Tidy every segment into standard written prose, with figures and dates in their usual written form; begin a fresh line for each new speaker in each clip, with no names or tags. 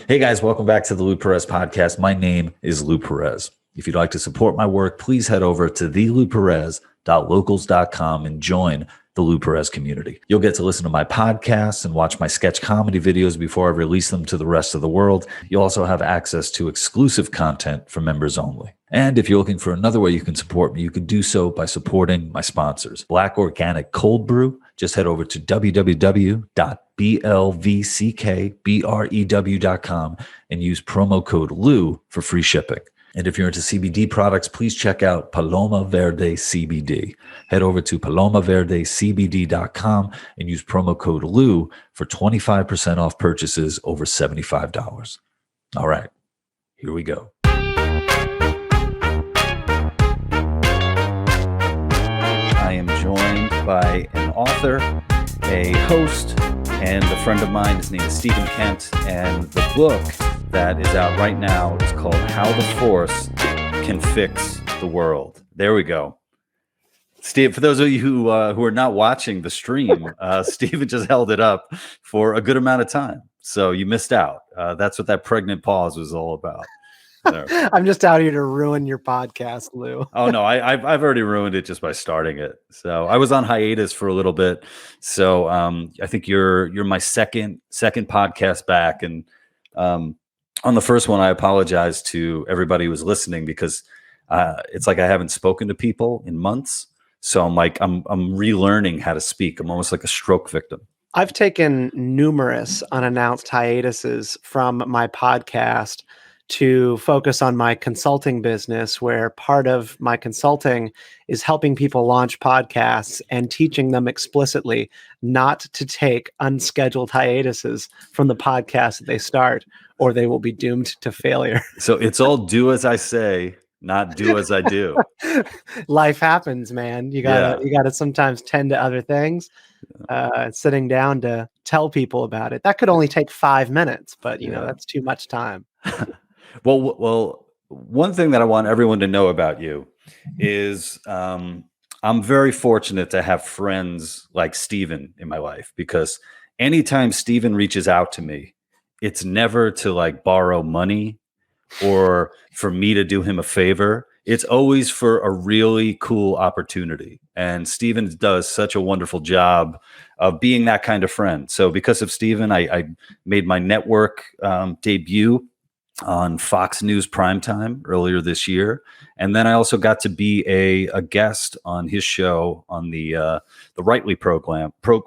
Hey guys, welcome back to the Lou Perez Podcast. My name is Lou Perez. If you'd like to support my work, please head over to thelouperez.locals.com and join the Lou Perez community. You'll get to listen to my podcasts and watch my sketch comedy videos before I release them to the rest of the world. You'll also have access to exclusive content for members only. And if you're looking for another way you can support me, you can do so by supporting my sponsors. Black Organic Cold Brew. Just head over to www.blvckbrew.com and use promo code LOU for free shipping. And if you're into CBD products, please check out Paloma Verde CBD. Head over to palomaverdecbd.com and use promo code LOU for 25% off purchases over $75. All right, here we go. I am joined by an author, a host, and a friend of mine. His name is Stephen Kent, and the book that is out right now is called How the Force Can Fix the World. There we go. Steve, for those of you who are not watching the stream, Stephen just held it up for a good amount of time. So you missed out. That's what that pregnant pause was all about. There.
I'm just out here to ruin your podcast, Lou.
Oh no, I've already ruined it just by starting it. So I was on hiatus for a little bit. So I think you're my second podcast back, and on the first one, I apologize to everybody who was listening because it's like I haven't spoken to people in months. So I'm relearning how to speak. I'm almost like a stroke victim.
I've taken numerous unannounced hiatuses from my podcast to focus on my consulting business, where part of my consulting is helping people launch podcasts and teaching them explicitly not to take unscheduled hiatuses from the podcast that they start, or they will be doomed to failure.
So it's all do as I say, not do as I do.
Life happens, man. You gotta sometimes tend to other things. Sitting down to tell people about it, that could only take 5 minutes, but you know, that's too much time.
Well, one thing that I want everyone to know about you is I'm very fortunate to have friends like Stephen in my life, because anytime Stephen reaches out to me, it's never to like borrow money or for me to do him a favor. It's always for a really cool opportunity. And Stephen does such a wonderful job of being that kind of friend. So because of Stephen, I made my network debut on Fox News Primetime earlier this year. And then I also got to be a guest on his show on the Rightly program, the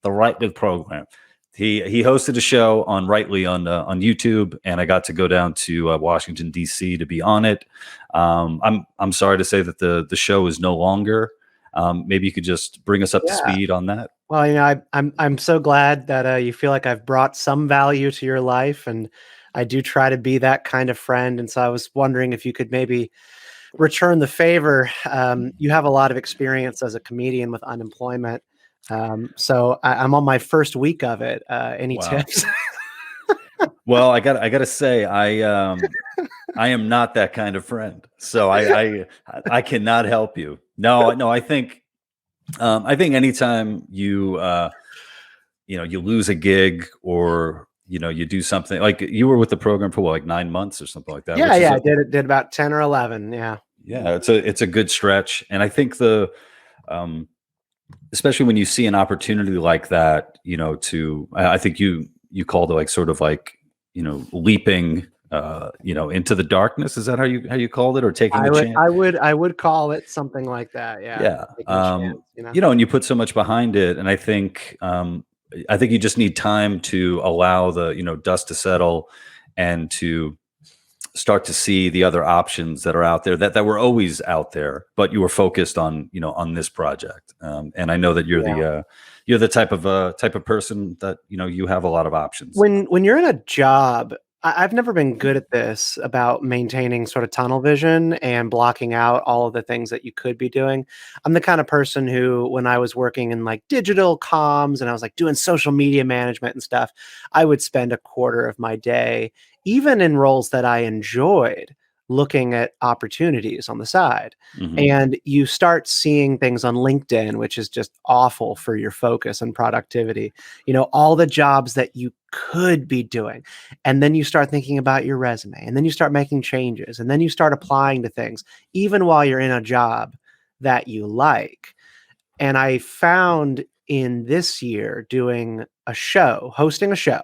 Rightly program. He hosted a show on Rightly on YouTube, and I got to go down to Washington, D.C. to be on it. I'm sorry to say that the show is no longer. Maybe you could just bring us up to speed on that.
Well, you know, I'm so glad that you feel like I've brought some value to your life, and I do try to be that kind of friend. And so I was wondering if you could maybe return the favor. You have a lot of experience as a comedian with unemployment. So I'm on my first week of it. Any tips?
Well, I got to say, I am not that kind of friend. So I cannot help you. No, I think anytime you lose a gig, or you do something, like you were with the program for like 9 months or something like that.
I did about 10 or 11. Yeah.
It's a good stretch. And I think especially when you see an opportunity like that, I think you called it like sort of like, leaping, into the darkness. Is that how you called it, or taking a chance?
I would call it something like that. Yeah.
And you put so much behind it. And I think you just need time to allow the, dust to settle and to start to see the other options that are out there that were always out there, but you were focused on, on this project. And I know that you're the type of person that, you have a lot of options.
When you're in a job, I've never been good at this about maintaining sort of tunnel vision and blocking out all of the things that you could be doing. I'm the kind of person who, when I was working in like digital comms and I was like doing social media management and stuff, I would spend a quarter of my day, even in roles that I enjoyed, looking at opportunities on the side. Mm-hmm. And you start seeing things on LinkedIn, which is just awful for your focus and productivity. All the jobs that you could be doing. And then you start thinking about your resume, and then you start making changes, and then you start applying to things, even while you're in a job that you like. And I found in this year doing a show, hosting a show,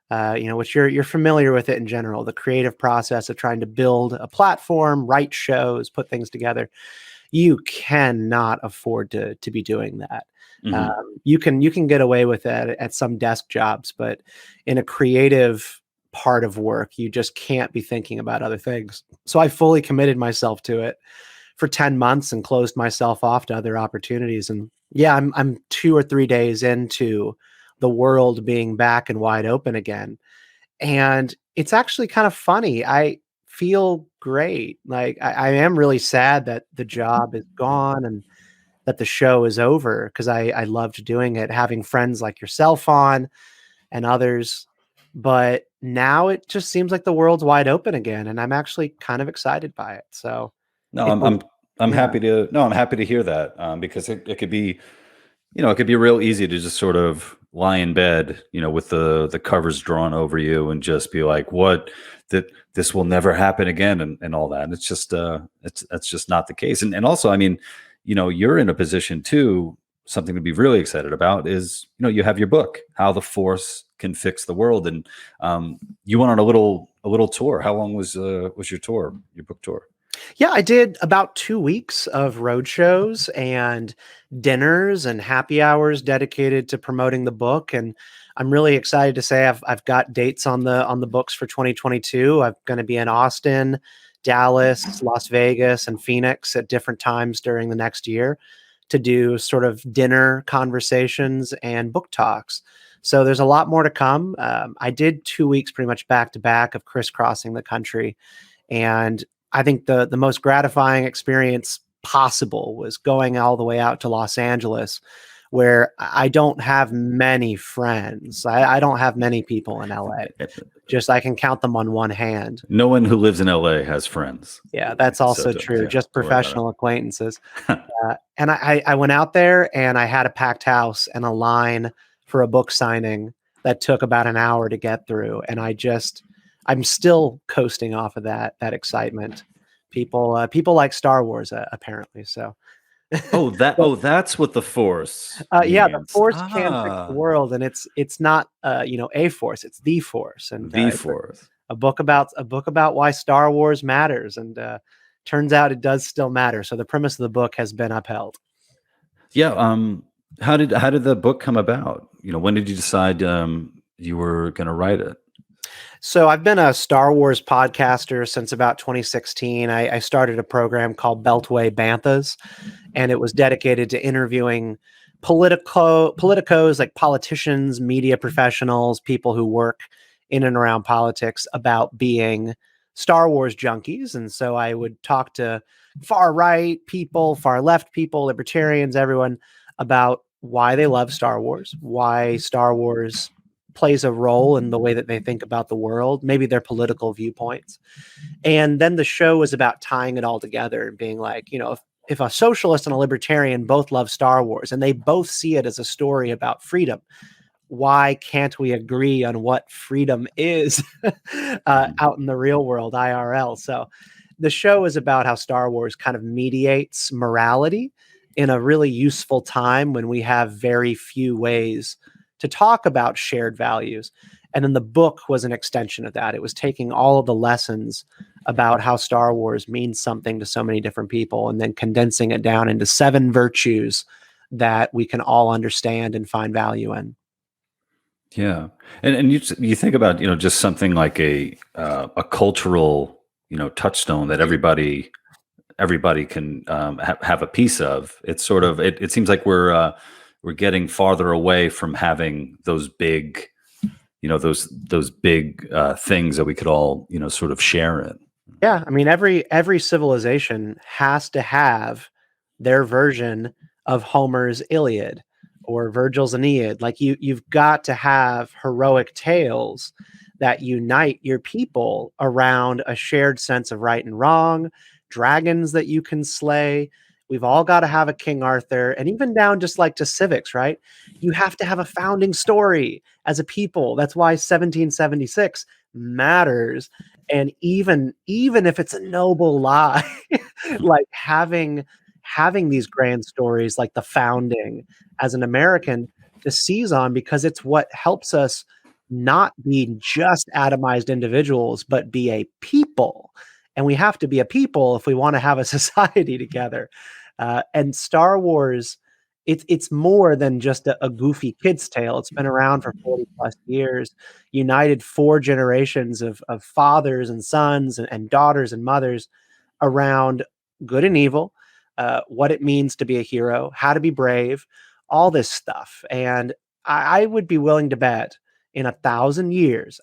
which you're familiar with it in general, the creative process of trying to build a platform, write shows, put things together. You cannot afford to be doing that. You can get away with that at some desk jobs, but in a creative part of work, you just can't be thinking about other things. So I fully committed myself to it for 10 months and closed myself off to other opportunities. And yeah, I'm 2 or 3 days into the world being back and wide open again. And it's actually kind of funny. I feel great. Like I am really sad that the job is gone and that the show is over, because I loved doing it, having friends like yourself on and others. But now it just seems like the world's wide open again, and I'm actually kind of excited by it. So
No,
it
I'm
was,
I'm I'm
yeah.
happy to no, I'm happy to hear that, because it could be, it could be real easy to just sort of lie in bed, with the covers drawn over you and just be like, what, that this will never happen again, and all that. And it's just that's just not the case. And also, I mean, you're in a position too, something to be really excited about is, you have your book, How the Force Can Fix the World. And you went on a little tour. How long was your tour, your book tour?
Yeah, I did about 2 weeks of road shows and dinners and happy hours dedicated to promoting the book. And I'm really excited to say I've got dates on the books for 2022. I'm going to be in Austin, Dallas, Las Vegas, and Phoenix at different times during the next year to do sort of dinner conversations and book talks. So there's a lot more to come. I did 2 weeks pretty much back to back of crisscrossing the country. And I think the most gratifying experience possible was going all the way out to Los Angeles, where I don't have many friends. I don't have many people in LA. Just I can count them on one hand.
No one who lives in LA has friends.
Yeah, that's also true.
Yeah,
just professional acquaintances. And I went out there and I had a packed house and a line for a book signing that took about an hour to get through. And I'm still coasting off of that excitement. People like Star Wars, apparently. So.
That's what the Force
Yeah, the
means.
Force can fix the world, and it's not a force, it's the Force, and
The Force.
a book about why Star Wars matters, and turns out it does still matter. So the premise of the book has been upheld.
Yeah. How did the book come about? When did you decide you were going to write it?
So I've been a Star Wars podcaster since about 2016. I started a program called Beltway Banthas, and it was dedicated to interviewing politicos, like politicians, media professionals, people who work in and around politics, about being Star Wars junkies. And so I would talk to far right people, far left people, libertarians, everyone, about why they love Star Wars, why Star Wars plays a role in the way that they think about the world, maybe their political viewpoints. And then the show was about tying it all together and being like, if a socialist and a libertarian both love Star Wars and they both see it as a story about freedom, why can't we agree on what freedom is out in the real world, IRL? So the show is about how Star Wars kind of mediates morality in a really useful time when we have very few ways to talk about shared values. And then the book was an extension of that. It was taking all of the lessons about how Star Wars means something to so many different people and then condensing it down into 7 virtues that we can all understand and find value in.
Yeah. And you think about, just something like a cultural, touchstone that everybody can have a piece of. It's sort of, it seems like we're getting farther away from having those big, those big things that we could all, sort of share in.
Yeah, I mean, every civilization has to have their version of Homer's Iliad or Virgil's Aeneid. Like you've got to have heroic tales that unite your people around a shared sense of right and wrong, dragons that you can slay, We've all got to have a King Arthur, and even down just like to civics, right? You have to have a founding story as a people. That's why 1776 matters. And even if it's a noble lie, like having these grand stories like the founding as an American to seize on, because it's what helps us not be just atomized individuals, but be a people. And we have to be a people if we want to have a society together. And Star Wars, it's more than just a goofy kid's tale. It's been around for 40 plus years, united 4 generations of fathers and sons and daughters and mothers around good and evil, what it means to be a hero, how to be brave, all this stuff. And I would be willing to bet in 1,000 years,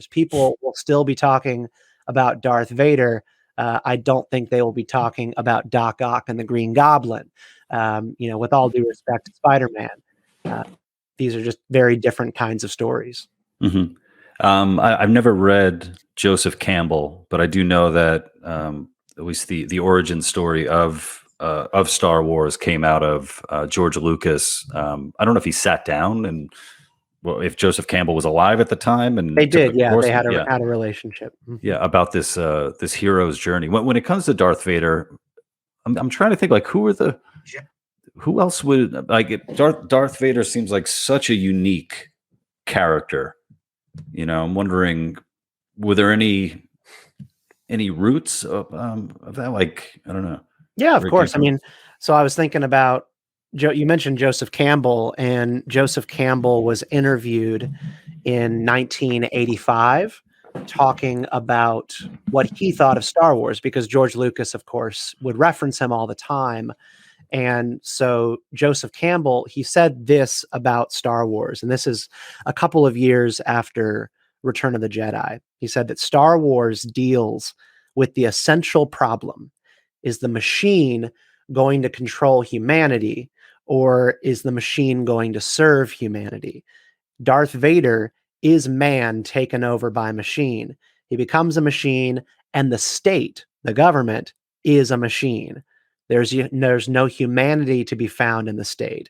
people will still be talking about Darth Vader. I don't think they will be talking about Doc Ock and the Green Goblin. With all due respect to Spider-Man, these are just very different kinds of stories.
Mm-hmm. I've never read Joseph Campbell, but I do know that at least the origin story of Star Wars came out of George Lucas. I don't know if he sat down and if Joseph Campbell was alive at the time, and
they did, yeah, they had a relationship.
Yeah, about this hero's journey. When it comes to Darth Vader, I'm trying to think like who else would like it? Darth Vader seems like such a unique character. I'm wondering, were there any roots of that? Like, I don't know.
Yeah, of course. I mean, so I was thinking about you mentioned Joseph Campbell, and Joseph Campbell was interviewed in 1985 talking about what he thought of Star Wars, because George Lucas, of course, would reference him all the time. And so Joseph Campbell, he said this about Star Wars, and this is a couple of years after Return of the Jedi. He said that Star Wars deals with the essential problem. Is the machine going to control humanity, or is the machine going to serve humanity? Darth Vader is man taken over by machine. He becomes a machine, and the state, the government, is a machine. There's no humanity to be found in the state.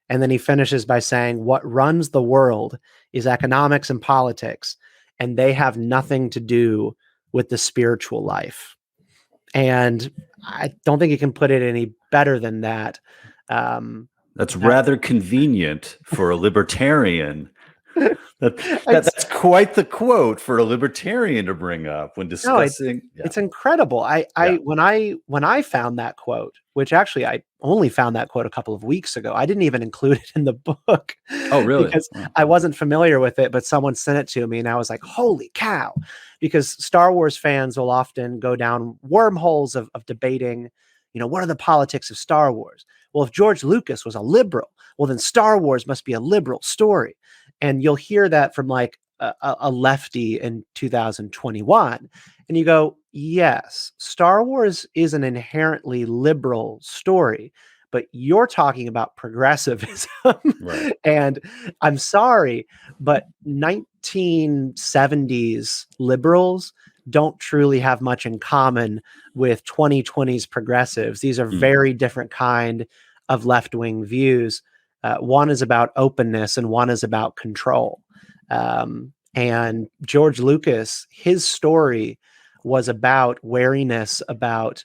And then he finishes by saying, what runs the world is economics and politics, and they have nothing to do with the spiritual life. And I don't think you can put it any better than that.
That's rather convenient for a libertarian. That's quite the quote for a libertarian to bring up when discussing.
It's incredible. When I found that quote, which actually I only found that quote a couple of weeks ago. I didn't even include it in the book.
Oh, really?
Because I wasn't familiar with it, but someone sent it to me, and I was like, holy cow. Because Star Wars fans will often go down wormholes of debating, what are the politics of Star Wars? Well, if George Lucas was a liberal, well, then Star Wars must be a liberal story. And you'll hear that from like a lefty in 2021. And you go, yes, Star Wars is an inherently liberal story, but you're talking about progressivism. Right. And I'm sorry, but 1970s liberals don't truly have much in common with 2020s progressives. These are very different kind of left-wing views. One is about openness and one is about control. And George Lucas, his story was about wariness, about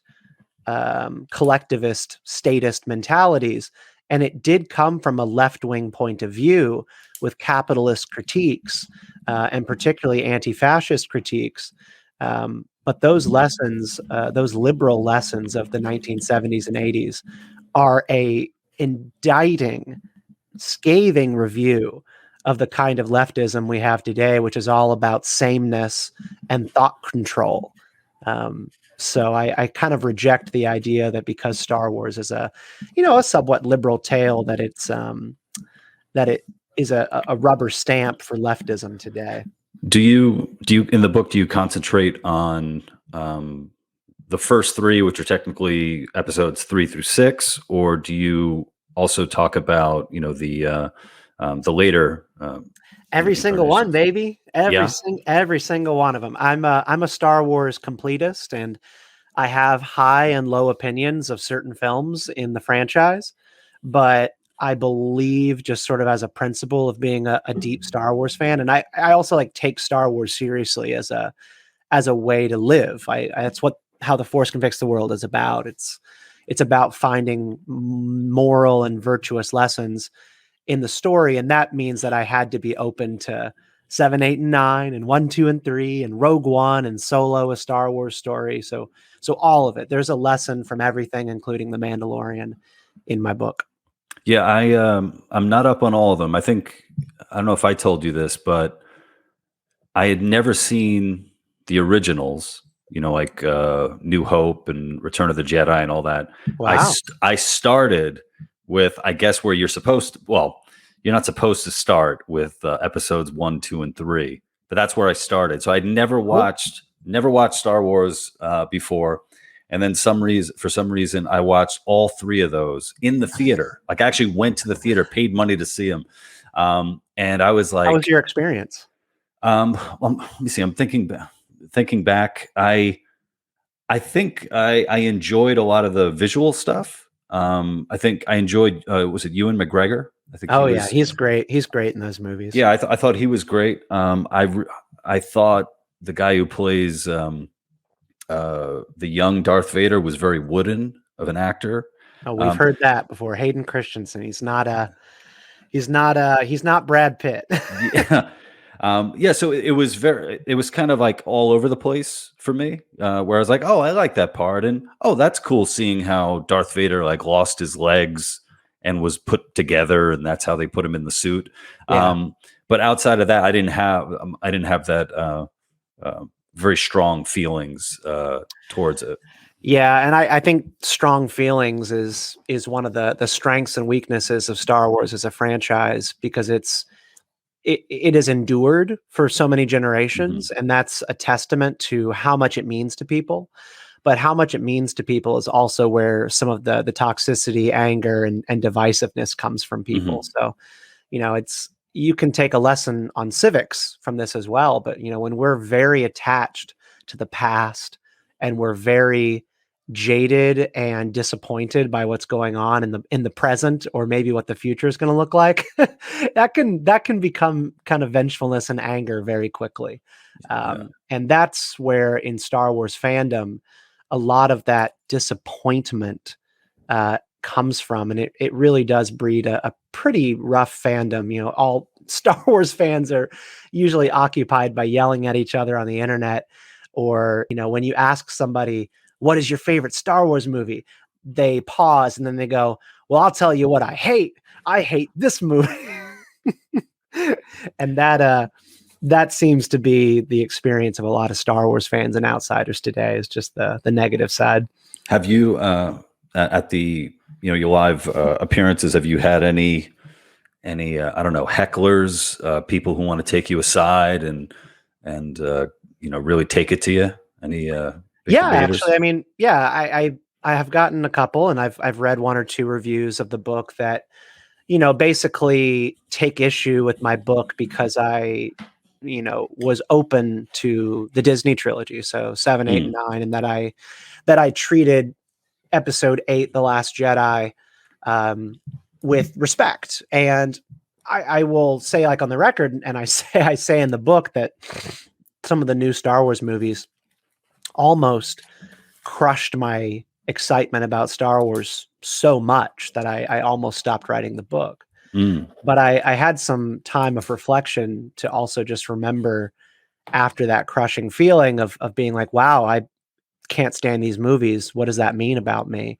collectivist, statist mentalities. And it did come from a left-wing point of view with capitalist critiques and particularly anti-fascist critiques. But those lessons, those liberal lessons of the 1970s and 80s are a indicting, scathing review of the kind of leftism we have today, which is all about sameness and thought control. So I kind of reject the idea that because Star Wars is a somewhat liberal tale, that it is a rubber stamp for leftism today.
Do you in the book, do you concentrate on the first 3, which are technically episodes 3 through 6, or do you also talk about the later
every single one, baby, every single one of them? I'm a Star Wars completist, and I have high and low opinions of certain films in the franchise, but I believe just sort of as a principle of being a deep Star Wars fan. And I also like take Star Wars seriously as a way to live. That's how the Force Convicts the World is about. It's about finding moral and virtuous lessons in the story. And that means that I had to be open to 7, 8, and 9, and 1, 2, and 3, and Rogue One, and Solo, a Star Wars story. So all of it. There's a lesson from everything, including The Mandalorian, in my book.
Yeah, I'm not up on all of them. I don't know if I told you this, but I had never seen the originals, like New Hope and Return of the Jedi and all that.
Wow.
I started with, I guess, where you're supposed to, well, you're not supposed to start with episodes 1, 2, and 3, but that's where I started. So I'd never watched Star Wars before. And then for some reason, I watched all 3 of those in the theater. Like I actually went to the theater, paid money to see them. And I was like,
how was your experience?
Well, let me see. I'm thinking back. I think I enjoyed a lot of the visual stuff. I think I enjoyed. Was it Ewan McGregor? I think.
Oh yeah, he's great. He's great in those movies.
Yeah, I thought he was great. I thought the guy who plays the young Darth Vader was very wooden of an actor.
Oh, we've heard that before. Hayden Christensen. He's not Brad Pitt.
Yeah. So it was kind of like all over the place for me, where I was like, oh, I like that part. And, oh, that's cool seeing how Darth Vader like lost his legs and was put together. And that's how they put him in the suit.
Yeah.
But outside of that, I didn't have that very strong feelings towards it.
Yeah, and I think strong feelings is one of the strengths and weaknesses of Star Wars as a franchise, because it has endured for so many generations, and that's a testament to how much it means to people. But how much it means to people is also where some of the toxicity, anger, and divisiveness comes from people. So, you can take a lesson on civics from this as well. But, when we're very attached to the past and we're very jaded and disappointed by what's going on in the present, or maybe what the future is going to look like, that can become kind of vengefulness and anger very quickly. And that's where in Star Wars fandom, a lot of that disappointment comes from. And it really does breed a pretty rough fandom. All Star Wars fans are usually occupied by yelling at each other on the internet, or, when you ask somebody, what is your favorite Star Wars movie? They pause and then they go, well, I'll tell you what I hate. I hate this movie. And that seems to be the experience of a lot of Star Wars fans and outsiders today, is just the negative side.
Have you, at the, your live appearances, have you had any I don't know, hecklers, people who want to take you aside and really take it to you? Any debaters?
Actually, I mean, I have gotten a couple, and I've read 1 or 2 reviews of the book that, basically take issue with my book because I, was open to the Disney trilogy. So 7, 8, and 9, and that I treated episode 8, The Last Jedi, with respect. And I will say, like on the record, and I say in the book, that some of the new Star Wars movies almost crushed my excitement about Star Wars so much that I almost stopped writing the book. But I had some time of reflection to also just remember, after that crushing feeling of being like, wow, I can't stand these movies. What does that mean about me?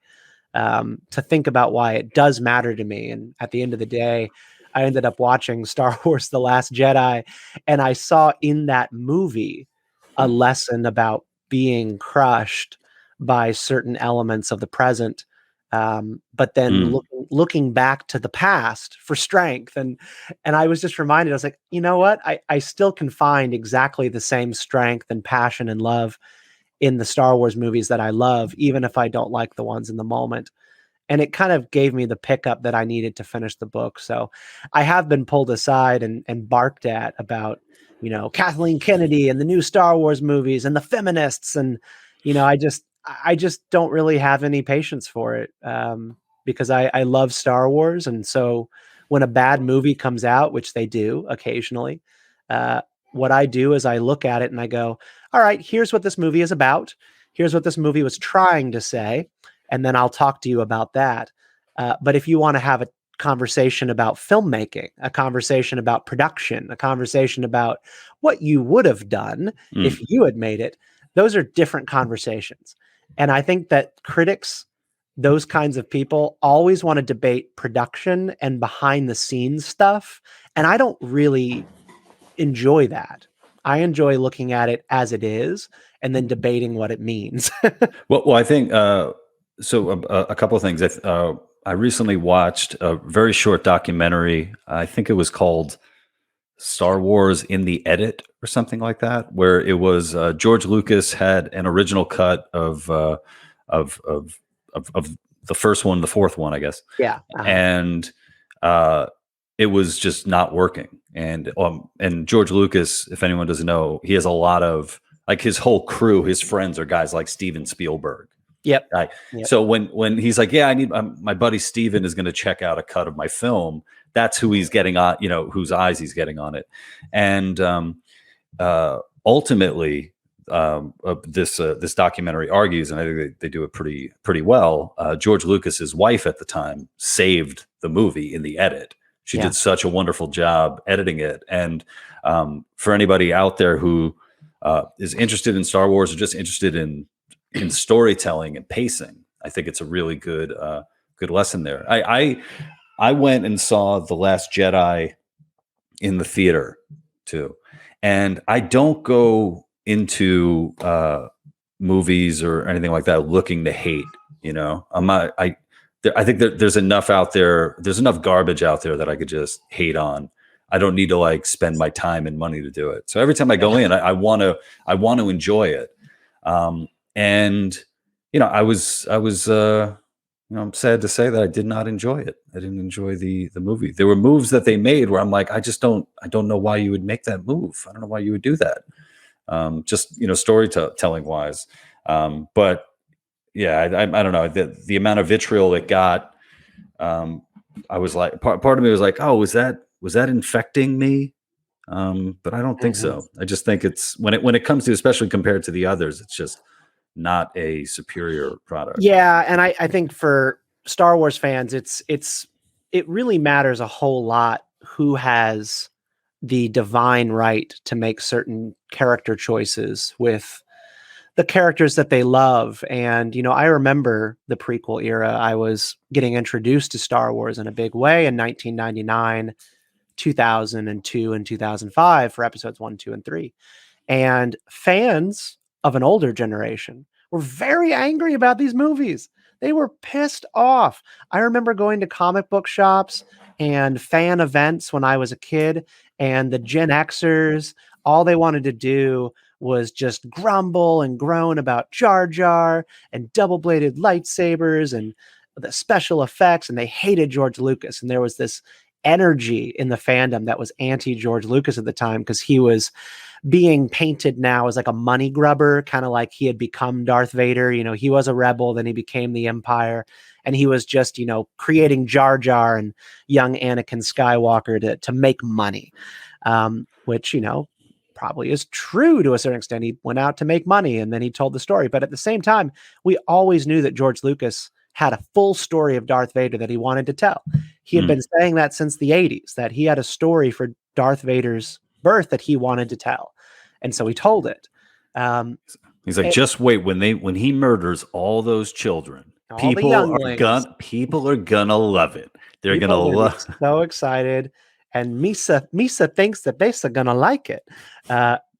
To think about why it does matter to me. And at the end of the day, I ended up watching Star Wars: The Last Jedi, and I saw in that movie a lesson about being crushed by certain elements of the present, but then looking back to the past for strength. And I was just reminded, I was like, you know what? I still can find exactly the same strength and passion and love in the Star Wars movies that I love, even if I don't like the ones in the moment. And it kind of gave me the pickup that I needed to finish the book. So I have been pulled aside and barked at about, Kathleen Kennedy and the new Star Wars movies and the feminists. And, I just don't really have any patience for it, because I love Star Wars, and so when a bad movie comes out, which they do occasionally, uh, what I do is I look at it and I go, "All right, here's what this movie is about. Here's what this movie was trying to say, and then I'll talk to you about that." But if you want to have a conversation about filmmaking, a conversation about production, a conversation about what you would have done if you had made it, those are different conversations. And I think that critics, those kinds of people, always want to debate production and behind the scenes stuff. And I don't really enjoy that. I enjoy looking at it as it is and then debating what it means.
Well, I think so. A couple of things. I recently watched a very short documentary. I think it was called Star Wars in the Edit or something like that, where it was George Lucas had an original cut of of of of the first one, the fourth one, I guess.
Yeah.
And it was just not working. And George Lucas, if anyone doesn't know, he has a lot of, like, his whole crew, his friends are guys like Steven Spielberg.
Yep.
Yep. So when he's like, yeah, I need my buddy Steven is going to check out a cut of my film. That's who he's getting on, whose eyes he's getting on it. And ultimately, this documentary argues, and I think they do it pretty well. George Lucas's wife at the time saved the movie in the edit. She did such a wonderful job editing it. And for anybody out there who is interested in Star Wars or just interested in storytelling and pacing, I think it's a really good lesson there. I went and saw The Last Jedi in the theater too, and I don't go into movies or anything like that looking to hate. I'm not. I think that there's enough out there. There's enough garbage out there that I could just hate on. I don't need to like spend my time and money to do it. So every time I go in, I want to enjoy it. And I was I'm sad to say that I did not enjoy it. I didn't enjoy the movie. There were moves that they made where I'm like, I don't know why you would make that move. I don't know why you would do that. Just storytelling wise. But yeah, I don't know, the amount of vitriol it got. I was like, part of me was like, oh, was that infecting me? But I don't think so. I just think it's when it comes to, especially compared to the others, it's just not a superior product.
Yeah, and I think for Star Wars fans, it really matters a whole lot who has the divine right to make certain character choices with the characters that they love. And, I remember the prequel era. I was getting introduced to Star Wars in a big way in 1999, 2002, and 2005 for episodes 1, 2, and 3. And fans of an older generation were very angry about these movies. They were pissed off. I remember going to comic book shops and fan events when I was a kid, and the Gen Xers, all they wanted to do was just grumble and groan about Jar Jar and double-bladed lightsabers and the special effects, and they hated George Lucas. And there was this energy in the fandom that was anti-George Lucas at the time because he was being painted now as like a money grubber, kind of like he had become Darth Vader. He was a rebel, then he became the Empire, and he was just, creating Jar Jar and young Anakin Skywalker to make money, which, probably is true to a certain extent. He went out to make money and then he told the story. But at the same time, we always knew that George Lucas had a full story of Darth Vader that he wanted to tell. He had been saying that since the 80s, that he had a story for Darth Vader's birth that he wanted to tell. And so he told it.
He's like, just wait, when he murders all those children, people are gonna love it. They're gonna love.
So excited. And Misa thinks that they're gonna like it,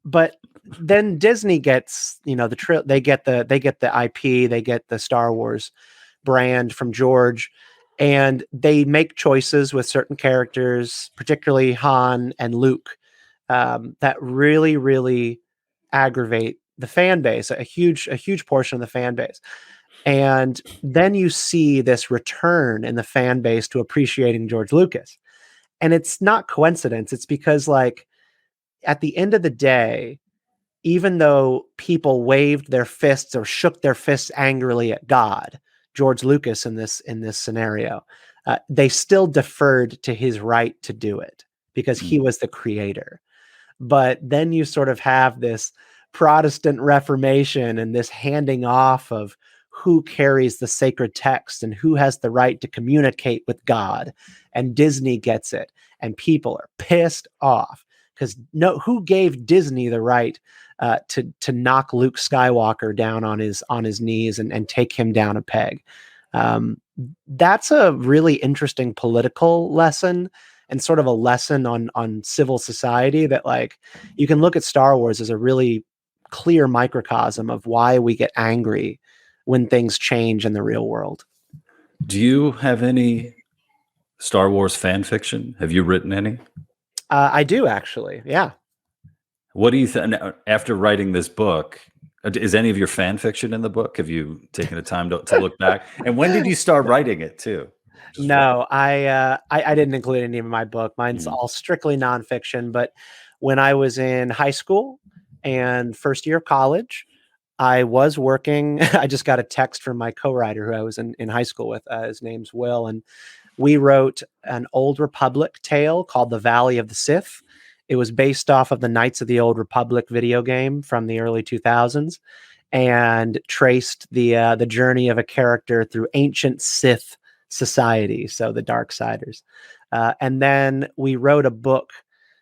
but then Disney gets, they get the IP, they get the Star Wars brand from George, and they make choices with certain characters, particularly Han and Luke, that really, really aggravate the fan base, a huge portion of the fan base. And then you see this return in the fan base to appreciating George Lucas. And it's not coincidence. It's because, like, at the end of the day, even though people waved their fists or shook their fists angrily at God, George Lucas in this scenario, they still deferred to his right to do it because he was the creator. But then you sort of have this Protestant Reformation and this handing off of who carries the sacred text and who has the right to communicate with God. And Disney gets it. And people are pissed off because who gave Disney the right to knock Luke Skywalker down on his knees and take him down a peg? That's a really interesting political lesson and sort of a lesson on civil society that, like, you can look at Star Wars as a really clear microcosm of why we get angry when things change in the real world.
Do you have any Star Wars fan fiction? Have you written any?
I do, actually. Yeah.
What do you think after writing this book? Is any of your fan fiction in the book? Have you taken the time to look back? And when did you start writing it too?
No, I didn't include any in my book. Mine's all strictly nonfiction. But when I was in high school and first year of college, I was working. I just got a text from my co-writer who I was in high school with. His name's Will. And we wrote an Old Republic tale called The Valley of the Sith. It was based off of the Knights of the Old Republic video game from the early 2000s and traced the journey of a character through ancient Sith society, so the Darksiders. And then we wrote a book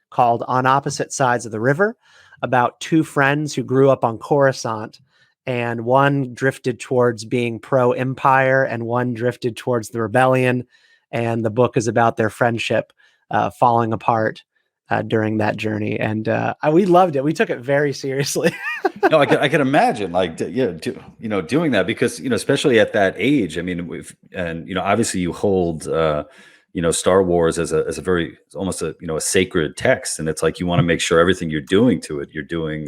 called On Opposite Sides of the River about two friends who grew up on Coruscant, and one drifted towards being pro-Empire and one drifted towards the rebellion. And the book is about their friendship falling apart during that journey. And we loved it. We took it very seriously.
No, I can imagine, like, doing that because, especially at that age, I mean, obviously you hold, Star Wars as a very, almost a sacred text. And it's like, you want to make sure everything you're doing to it, you're doing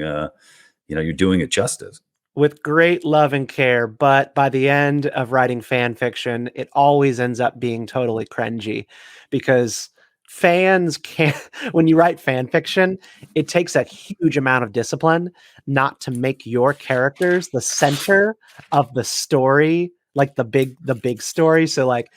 it justice. With
great love and care. But by the end of writing fan fiction, it always ends up being totally cringy because fans can't, when you write fan fiction, it takes a huge amount of discipline not to make your characters the center of the story, like the big story. So like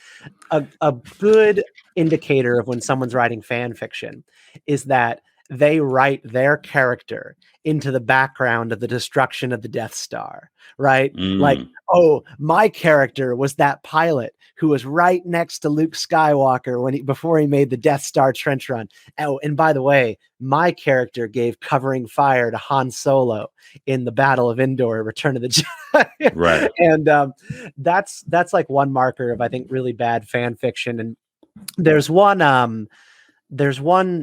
a good indicator of when someone's writing fan fiction is that they write their character into the background of the destruction of the Death Star, right? Like, oh, my character was that pilot who was right next to Luke Skywalker before he made the Death Star trench run. Oh, and by the way, my character gave covering fire to Han Solo in the Battle of Endor, Return of the Jedi.
Right.
And that's like one marker of, I think, really bad fan fiction. And there's one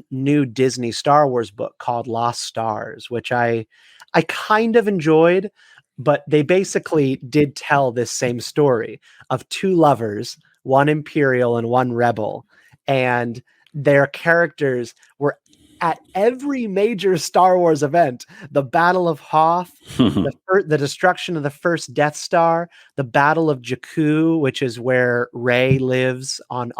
new Disney Star Wars book called Lost Stars, which I kind of enjoyed, but they basically did tell this same story of two lovers, one Imperial and one Rebel, and their characters were at every major Star Wars event: the Battle of Hoth, the destruction of the first Death Star, the Battle of Jakku, which is where Rey lives on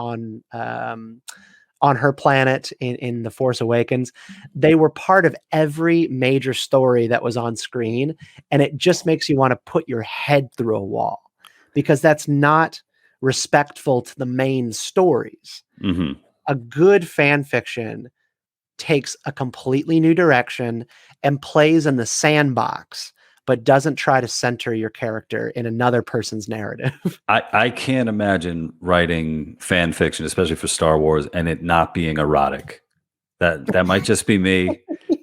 her planet in The Force Awakens. They were part of every major story that was on screen. And it just makes you want to put your head through a wall because that's not respectful to the main stories.
Mm-hmm.
A good fan fiction takes a completely new direction and plays in the sandbox, but doesn't try to center your character in another person's narrative.
I can't imagine writing fan fiction, especially for Star Wars, and it not being erotic. That might just be me,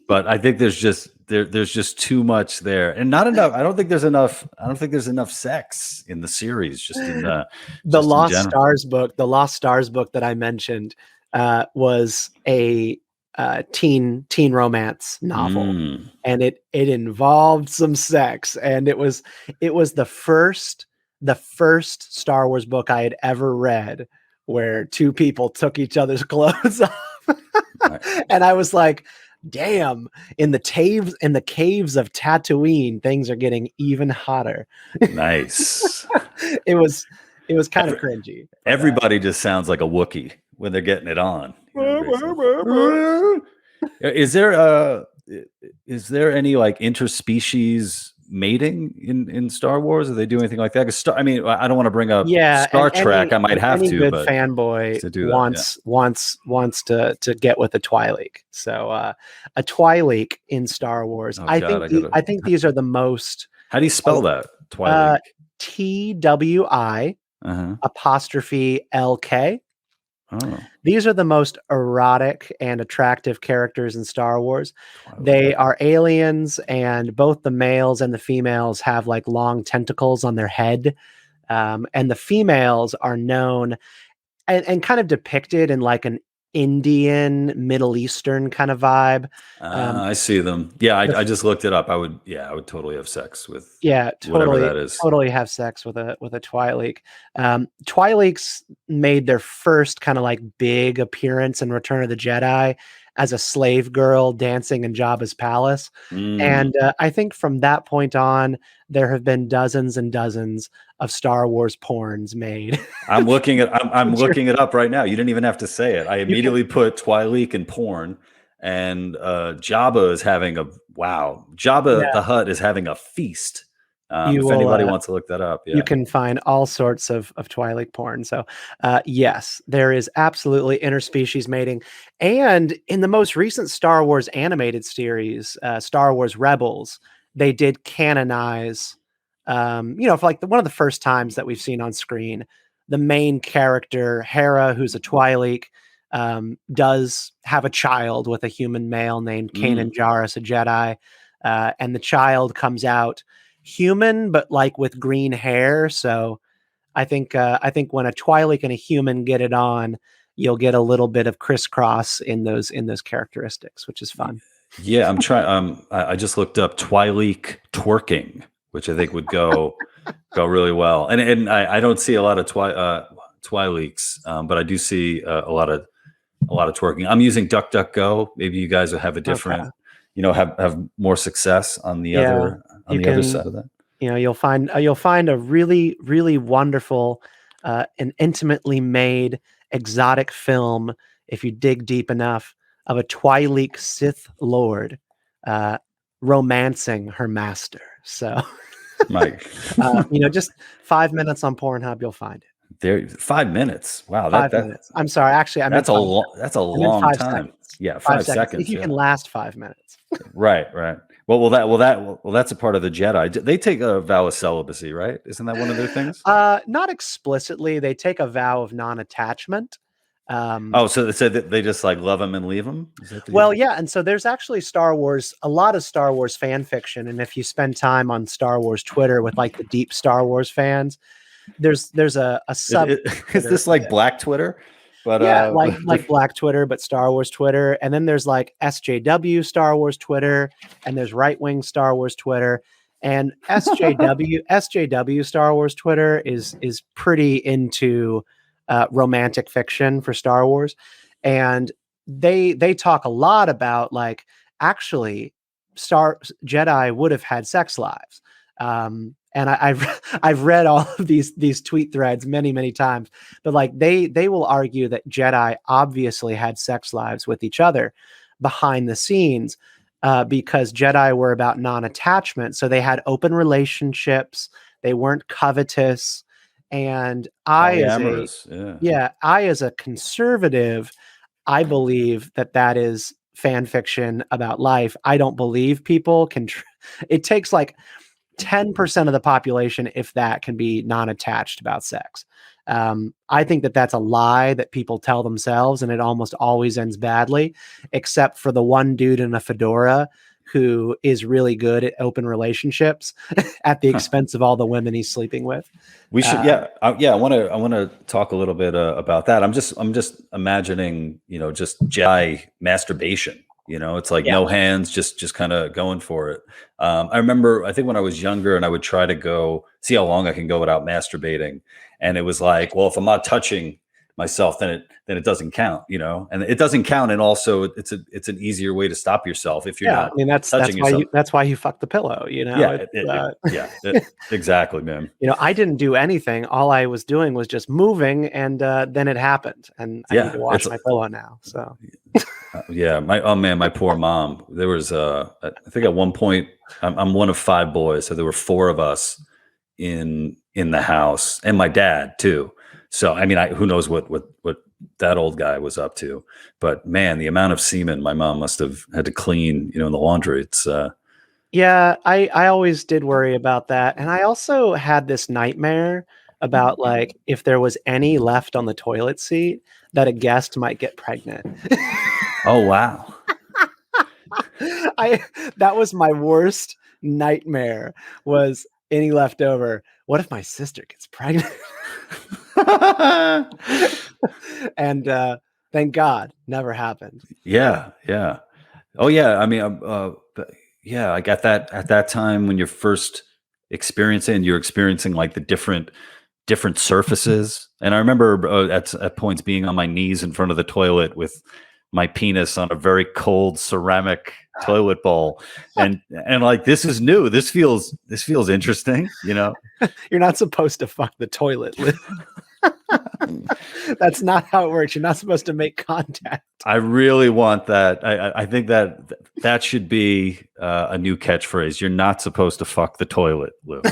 but I think there's just too much there, and not enough. I don't think there's enough sex in the series. Just in the
Lost Stars book. The Lost Stars book that I mentioned was a teen romance novel, and it involved some sex, and it was the first Star Wars book I had ever read where two people took each other's clothes off. Right. And I was like, damn, in the caves of Tatooine, things are getting even hotter.
Nice.
It was kind of cringy.
Everybody just sounds like a Wookiee when they're getting it on. Is there is there any like interspecies mating in Star Wars? Are they doing anything like that? 'Cause I mean, I don't want to bring up Star Trek. I might have
any
to,
good
but
fanboy
to do that,
wants to get with a Twi'lek. So a Twi'lek in Star Wars.
Oh,
I
God,
think I think these are the most.
How do you spell that? Twi'lek.
TWI apostrophe LK.
Oh,
These are the most erotic and attractive characters in Star Wars.
Twi'lek.
They are aliens, and both the males and the females have like long tentacles on their head. And the females are known and kind of depicted in like an Indian, Middle Eastern kind of vibe.
I see them. Yeah, I just looked it up. I would totally have sex with whatever that is.
Totally have sex with a Twi'lek. Twi'leks made their first kind of like big appearance in Return of the Jedi as a slave girl dancing in Jabba's palace. And I think from that point on, there have been dozens and dozens of Star Wars porns made.
I'm looking it up right now. You didn't even have to say it. I immediately put Twi'lek in porn, and Jabba is having Jabba the Hutt is having a feast. If anybody wants to look that up,
you can find all sorts of Twi'lek porn. So yes, there is absolutely interspecies mating. And in the most recent Star Wars animated series, Star Wars Rebels, they did canonize, for like one of the first times that we've seen on screen, the main character, Hera, who's a Twi'lek, does have a child with a human male named Kanan Jarrus, a Jedi. And the child comes out human, but like with green hair. So I think when a Twi'lek and a human get it on, you'll get a little bit of crisscross in those characteristics, which is fun.
Yeah, I'm trying. I just looked up Twi'lek twerking, which I think would go really well. And I don't see a lot of Twi'leks, but I do see a lot of twerking. I'm using DuckDuckGo. Maybe you guys will have a different, have more success on the other side of that.
You'll find a really, really wonderful and intimately made exotic film, if you dig deep enough, of a Twi'lek Sith Lord romancing her master. So,
Mike,
just 5 minutes on Pornhub, you'll find it.
There, 5 minutes. Wow,
5 minutes. I'm sorry, actually,
that's a long time.
Seconds.
Yeah, 5 seconds.
If you can last 5 minutes.
Right. Well, that's a part of the Jedi. They take a vow of celibacy, right? Isn't that one of their things?
Not explicitly. They take a vow of non-attachment.
So they just like love him and leave him?
Well, yeah, and so there's actually a lot of Star Wars fan fiction, and if you spend time on Star Wars Twitter with like the deep Star Wars fans, there's a sub.
Is this like Black Twitter? But
yeah, like Black Twitter, but Star Wars Twitter, and then there's like SJW Star Wars Twitter, and there's right wing Star Wars Twitter, and SJW Star Wars Twitter is pretty into romantic fiction for Star Wars, and they talk a lot about like actually Jedi would have had sex lives. And I've read all of these tweet threads many times, but like they will argue that Jedi obviously had sex lives with each other behind the scenes, because Jedi were about non-attachment, so they had open relationships. They weren't covetous. And I as a conservative, I believe that is fan fiction about life. I don't believe people can. It takes like 10% of the population, if that, can be non-attached about sex. I think that's a lie that people tell themselves, and it almost always ends badly, except for the one dude in a fedora who is really good at open relationships at the expense of all the women he's sleeping with.
We should, I want to talk a little bit about that. I'm just imagining, just Jedi masturbation. It's like no hands, just kind of going for it. I remember, I think when I was younger, and I would try to go see how long I can go without masturbating, and it was like, well, if I'm not touching myself, then it doesn't count, and it doesn't count. And also it's an easier way to stop yourself if you're not. I mean, that's
why you fuck the pillow,
Exactly, man.
I didn't do anything. All I was doing was just moving, and then it happened, and I need to wash my pillow now. So
Yeah, my poor mom. There was I think at one point I'm one of 5 boys, so there were 4 of us in the house, and my dad too. So I mean, who knows what that old guy was up to? But man, the amount of semen my mom must have had to clean, in the laundry. It's
Yeah, I always did worry about that. And I also had this nightmare about like if there was any left on the toilet seat that a guest might get pregnant.
oh wow.
I that was my worst nightmare was any leftover. What if my sister gets pregnant? And thank God never happened.
Yeah, yeah. Oh yeah. I mean, yeah. I got that at that time when you're first you're experiencing like the different surfaces. And I remember at points being on my knees in front of the toilet with my penis on a very cold ceramic toilet bowl, and like this is new. This feels interesting.
You're not supposed to fuck the toilet. That's not how it works. You're not supposed to make contact.
I really want that. I think that should be a new catchphrase. You're not supposed to fuck the toilet, Lou.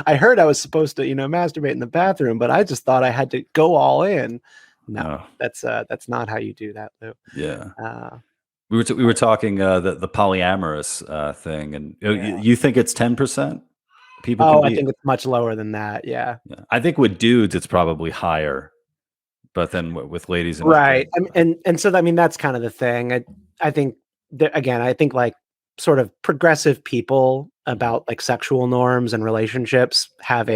I heard I was supposed to, masturbate in the bathroom, but I just thought I had to go all in. No, that's not how you do that, Lou.
Yeah. We were talking the polyamorous thing, and you think it's 10%? People.
Oh, I think it's much lower than that. Yeah.
I think with dudes it's probably higher, but then with ladies,
right. And so I mean that's kind of the thing. I think again, I think like sort of progressive people about like sexual norms and relationships have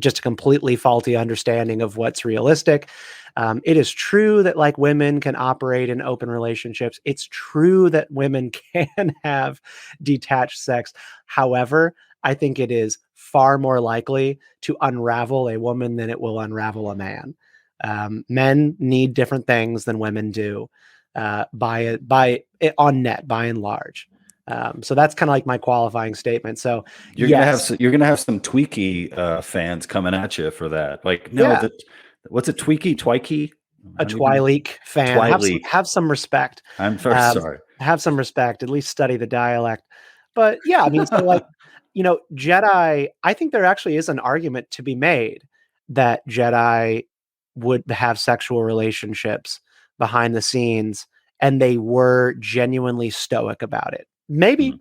just a completely faulty understanding of what's realistic. It is true that like women can operate in open relationships. It's true that women can have detached sex. However, I think it is far more likely to unravel a woman than it will unravel a man. Men need different things than women do on net, by and large. So that's kind of like my qualifying statement. So
you're gonna have some Tweaky fans coming at you for that. Like, no, what's a Tweaky? Twikey?
A Twi'leks fan. Have some respect.
I'm very sorry.
Have some respect. At least study the dialect. But yeah, I mean, so like, Jedi, I think there actually is an argument to be made that Jedi would have sexual relationships behind the scenes and they were genuinely stoic about it. Maybe,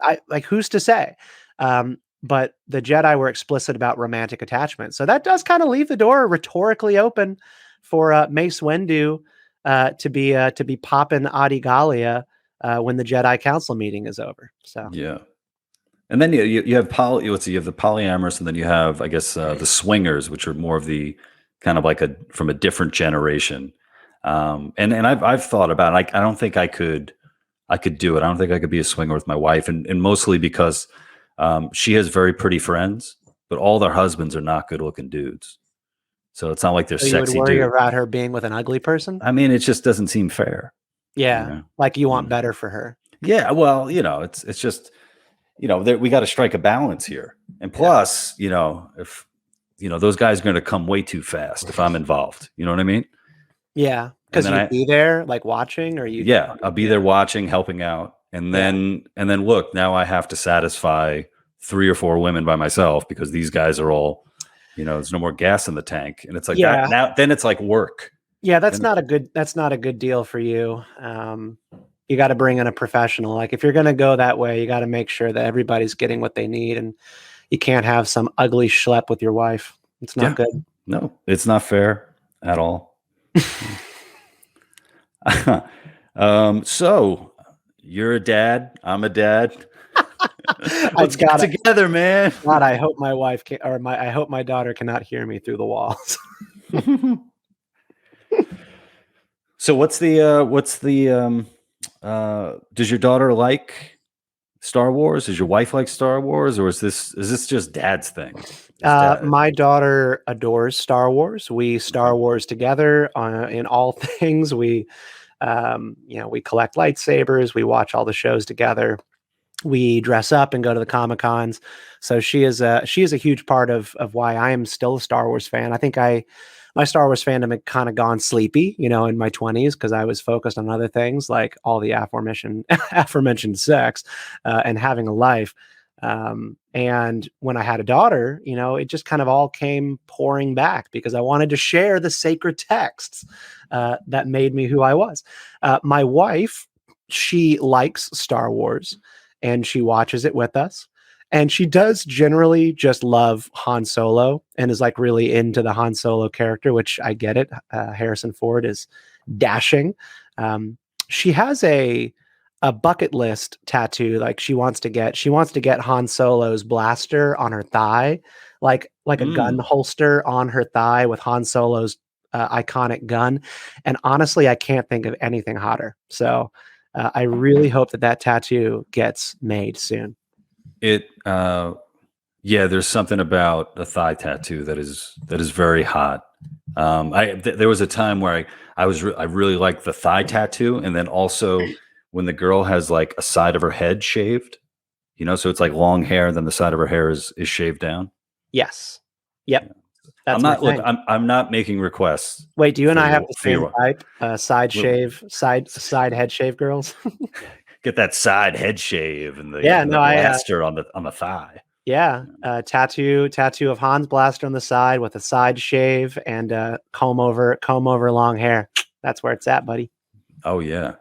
who's to say? But the Jedi were explicit about romantic attachment. So that does kind of leave the door rhetorically open for Mace Windu to be popping Adi Gallia when the Jedi Council meeting is over. So
yeah. And then you have you have the polyamorous, and then you have, I guess, the swingers, which are more of the kind of like from a different generation. And I've thought about it. I don't think I could do it. I don't think I could be a swinger with my wife, and mostly because she has very pretty friends, but all their husbands are not good looking dudes. So it's not like they're sexy.
You would worry about her being with an ugly person?
I mean, it just doesn't seem fair.
Yeah, like you want better for her.
Yeah, well, it's just. We got to strike a balance here. And plus, if, those guys are going to come way too fast if I'm involved. You know what I mean?
Yeah. Because you'd be there like watching or you.
Yeah. I'll be there watching, helping out. And then look, now I have to satisfy 3 or 4 women by myself because these guys are all, there's no more gas in the tank. And it's like that now, then it's like work.
Yeah. That's not a good deal for you. You got to bring in a professional. Like if you're going to go that way, you got to make sure that everybody's getting what they need, and you can't have some ugly schlep with your wife. It's not good.
No, it's not fair at all. So you're a dad. I'm a dad. Let's get together, man.
God, I hope my wife I hope my daughter cannot hear me through the walls.
So what's the does your daughter like Star Wars? Does your wife like Star Wars, or is this just dad's thing?
My daughter adores Star Wars. We Star Wars together in all things. We collect lightsabers. We watch all the shows together. We dress up and go to the Comic-Cons. So she is a huge part of why I am still a Star Wars fan. I think I my Star Wars fandom had kind of gone sleepy, in my 20s because I was focused on other things like all the aforementioned sex and having a life. And when I had a daughter, it just kind of all came pouring back because I wanted to share the sacred texts that made me who I was. My wife, she likes Star Wars and she watches it with us. And she does generally just love Han Solo and is like really into the Han Solo character, which I get it. Harrison Ford is dashing. She has a bucket list tattoo. Like she wants to get Han Solo's blaster on her thigh, like a gun holster on her thigh with Han Solo's iconic gun. And honestly, I can't think of anything hotter. So I really hope that tattoo gets made soon.
There's something about a thigh tattoo that is very hot. There was a time where I really liked the thigh tattoo, and then also when the girl has like a side of her head shaved, so it's like long hair, and then the side of her hair is shaved down.
Yes. Yep.
Yeah.
That's
I'm not making requests.
Wait, do you and I have the same type? Side head shave girls.
Get that side head shave and the blaster on the thigh.
Yeah, tattoo of Han's blaster on the side with a side shave and comb over long hair. That's where it's at, buddy.
Oh yeah,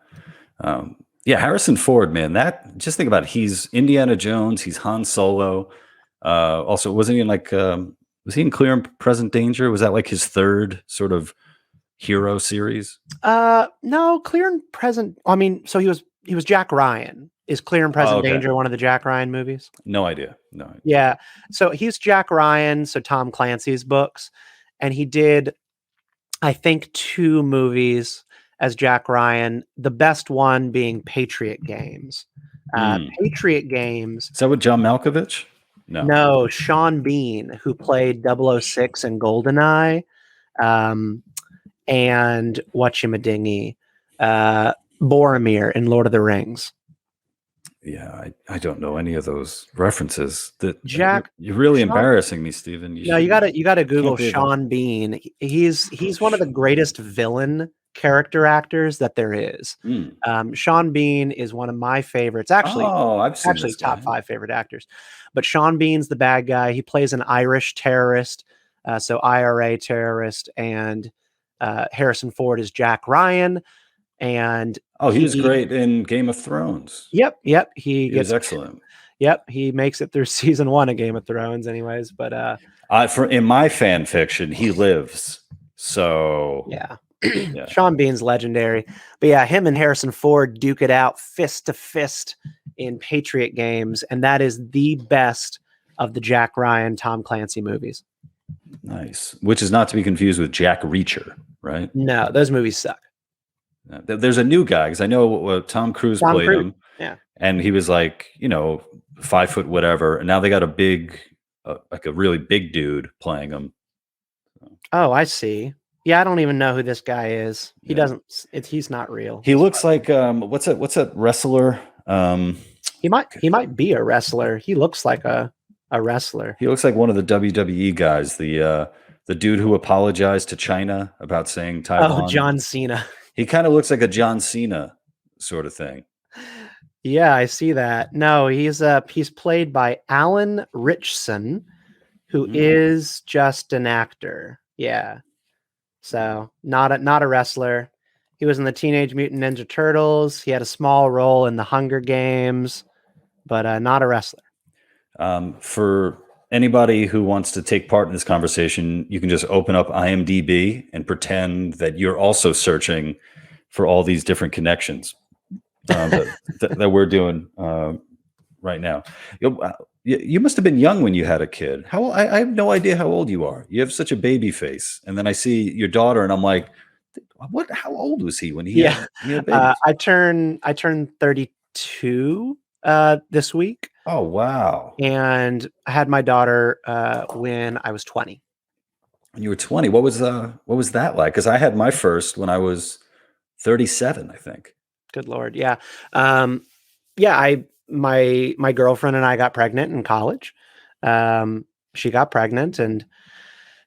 Harrison Ford, man. That just think about it. He's Indiana Jones. He's Han Solo. Also, wasn't he in like? Was he in Clear and Present Danger? Was that like his third sort of hero series?
No, Clear and Present. I mean, so he was Jack Ryan. Is Clear and Present Danger one of the Jack Ryan movies?
No idea.
Yeah. So he's Jack Ryan, so Tom Clancy's books. And he did, I think, 2 movies as Jack Ryan, the best one being Patriot Games. Patriot Games.
Is that with John Malkovich?
No, Sean Bean, who played 006 in GoldenEye, and whatchamadingy, Boromir in Lord of the Rings.
Yeah, I don't know any of those references.
You're
really embarrassing me, Stephen.
You gotta Google Sean Bean. He's one of the greatest villain character actors that there is. Sean Bean is one of my favorites. Actually,
I've seen this guy.
Top 5 favorite actors. But Sean Bean's the bad guy. He plays an Irish terrorist, so IRA terrorist, and Harrison Ford is Jack Ryan. And
he was great in Game of Thrones.
Yep. He
was excellent.
Yep, he makes it through season 1 of Game of Thrones, anyways. But
in my fan fiction, he lives. So
yeah. Sean Bean's legendary. But yeah, him and Harrison Ford duke it out fist to fist in Patriot Games, and that is the best of the Jack Ryan, Tom Clancy movies.
Nice. Which is not to be confused with Jack Reacher, right?
No, those movies suck.
There's a new guy because I know Tom Cruise played him.
Yeah,
and he was like 5 foot whatever, and now they got a big, like a really big dude playing him.
Oh, I see. Yeah, I don't even know who this guy is. He doesn't. He's not real.
He looks like what's that wrestler?
He might be a wrestler. He looks like a wrestler.
He looks like one of the WWE guys. The dude who apologized to China about saying Taiwan.
Oh, John Cena.
He kind of looks like a John Cena sort of thing.
Yeah, I see that. No, he's played by Alan Ritchson, who is just an actor. Yeah. So not a wrestler. He was in the Teenage Mutant Ninja Turtles. He had a small role in the Hunger Games, but not a wrestler.
For anybody who wants to take part in this conversation, you can just open up IMDb and pretend that you're also searching for all these different connections that we're doing right now. You must have been young when you had a kid. I have no idea how old you are. You have such a baby face. And then I see your daughter and I'm like, how old was he when he had babies?
I turned 32 this week.
Oh, wow.
And I had my daughter when I was 20.
When you were 20, what was that like? Because I had my first when I was 37, I think.
Good Lord. Yeah. My girlfriend and I got pregnant in college. She got pregnant. And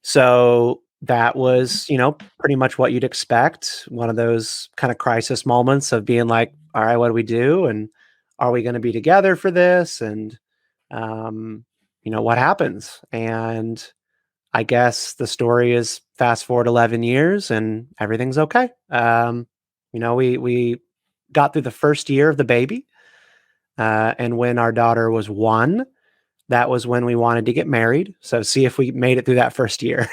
so that was, pretty much what you'd expect. One of those kind of crisis moments of being like, all right, what do we do? And are we going to be together for this? And, what happens? And I guess the story is fast forward 11 years and everything's okay. We got through the first year of the baby. And when our daughter was 1, that was when we wanted to get married. So see if we made it through that first year,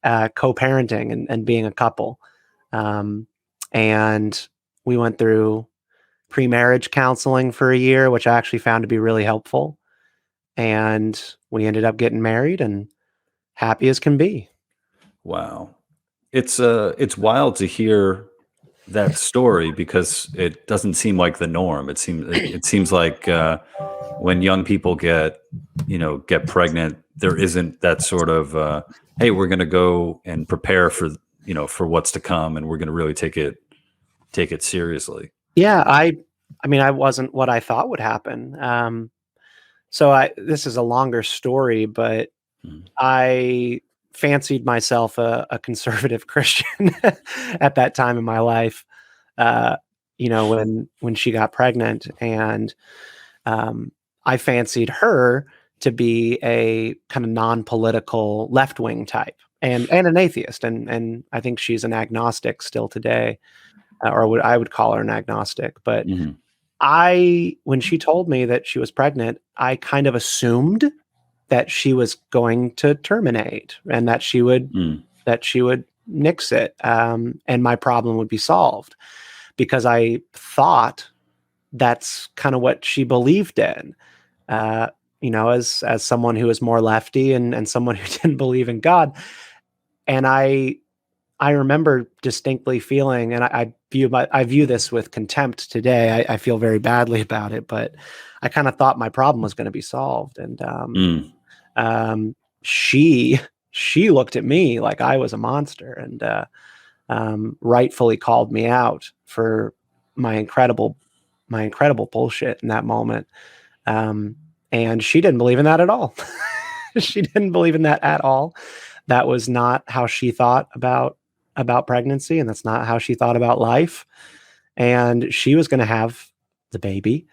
co-parenting and being a couple. And we went through pre-marriage counseling for a year, which I actually found to be really helpful. And we ended up getting married and happy as can be.
Wow. It's wild to hear that story because it doesn't seem like the norm. It seems like when young people get pregnant, there isn't that sort of hey, we're going to go and prepare for what's to come, and we're going to really take it seriously.
Yeah, I wasn't what I thought would happen. So this is a longer story, but I fancied myself a conservative Christian at that time in my life. When she got pregnant, and I fancied her to be a kind of non-political left-wing type and an atheist. And I think she's an agnostic still today, or I would call her an agnostic. But when she told me that she was pregnant, I kind of assumed that she was going to terminate and that she would nix it, and my problem would be solved, because I thought that's kind of what she believed in. As someone who is more lefty and someone who didn't believe in God. And I remember distinctly feeling, and I view this with contempt today. I feel very badly about it, but I kind of thought my problem was going to be solved. And she looked at me like I was a monster, and rightfully called me out for my incredible bullshit in that moment. And she didn't believe in that at all. She didn't believe in that at all. That was not how she thought about pregnancy, and that's not how she thought about life. And she was going to have the baby.